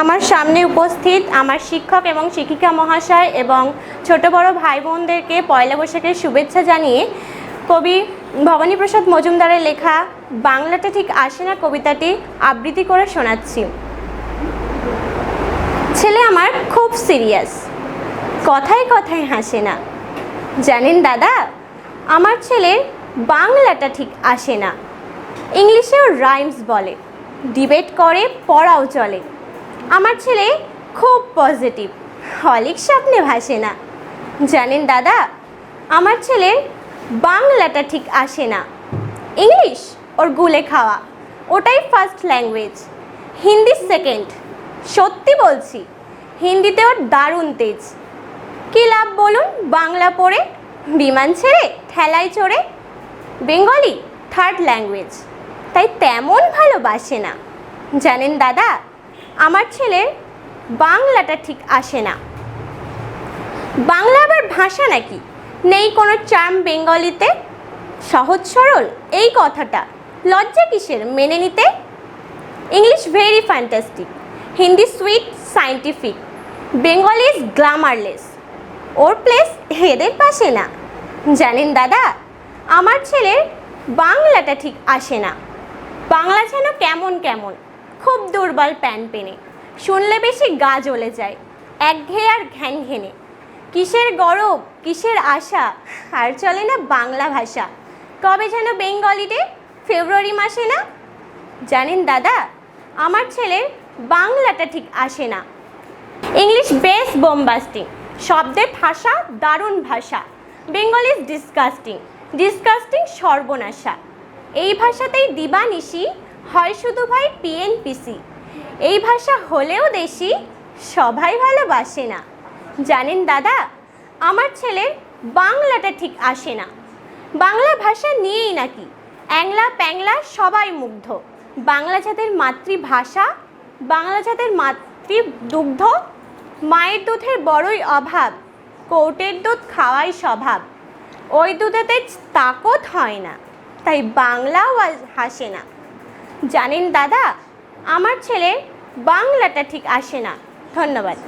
আমার সামনে উপস্থিত আমার শিক্ষক এবং শিক্ষিকা মহাশয় এবং ছোট বড় ভাই বোনদেরকে পয়লা বৈশাখের শুভেচ্ছা জানিয়ে কবি ভবানীপ্রসাদ মজুমদারের লেখা বাংলাটা ঠিক আসে না কবিতাটি আবৃত্তি করে শোনাচ্ছি। ছেলে আমার খুব সিরিয়াস, কথায় কথায় হাসে না। জানেন দাদা, আমার ছেলের বাংলাটা ঠিক আসে না। ইংলিশেও রাইমস বলে, ডিবেট করে, পড়াও চলে। আমার ছেলে খুব পজিটিভ, হলিক স্বপ্নে ভাসে না। জানেন দাদা, আমার ছেলের বাংলাটা ঠিক আসে না। ইংলিশ ওর গুলে খাওয়া, ওটাই ফার্স্ট ল্যাঙ্গুয়েজ। হিন্দি সেকেন্ড, সত্যি বলছি, হিন্দিতে ওর দারুণ তেজ। কী লাভ বলুন বাংলা পড়ে, বিমান ছেড়ে ঠেলায় চড়ে। বেঙ্গলি থার্ড ল্যাঙ্গুয়েজ, তাই তেমন ভালোবাসে না। জানেন দাদা, আমার ছেলের বাংলাটা ঠিক আসে না। বাংলা আবার ভাষা নাকি? নেই কোনো চার্ম বেঙ্গলিতে? সহজ সরল এই কথাটা লজ্জা কিসের মেনে নিতে? English very fantastic, Hindi sweet scientific, Bengali is glamourless. ওর প্লেস এদের পাশে না। জানেন দাদা, আমার ছেলের বাংলাটা ঠিক আসে না। বাংলা যেন কেমন কেমন, খুব দুর্বল প্যান পেনে, শুনলে বেশি গা জ্বলে যায়, একঘেয়ে আর ঘ্যান ঘেনে। কিসের গরব, কিসের আশা, আর চলে না বাংলা ভাষা। কবে যেন বেঙ্গলি ডে, ফেব্রুয়ারি মাসে না? জানেন দাদা, আমার ছেলের বাংলাটা ঠিক আসে না। ইংলিশ বেশ বোমবাস্টিং, শব্দের ভাষা দারুণ ভাষা। বেঙ্গল ইজ ডিসকাস্টিং, ডিসকাস্টিং সর্বনাশা। এই ভাষাতেই দিবানিশি হয় শুধু ভাই পিএনপিসি। এই ভাষা হলেও দেশি, সবাই ভালোবাসে না। জানেন দাদা, আমার ছেলের বাংলাটা ঠিক আসে না। বাংলা ভাষা নিয়েই নাকি অ্যাংলা প্যাংলা সবাই মুগ্ধ। বাংলা জাতের মাতৃভাষা, বাংলা জাতের মাতৃদুগ্ধ। মায়ের দুধের বড়ই অভাব, কৌটের দুধ খাওয়াই স্বভাব। ওই দুধেতে তাকত হয় না, তাই বাংলাও হাসে না। জানেন দাদা, আমার ছেলের বাংলাটা ঠিক আসে না। ধন্যবাদ।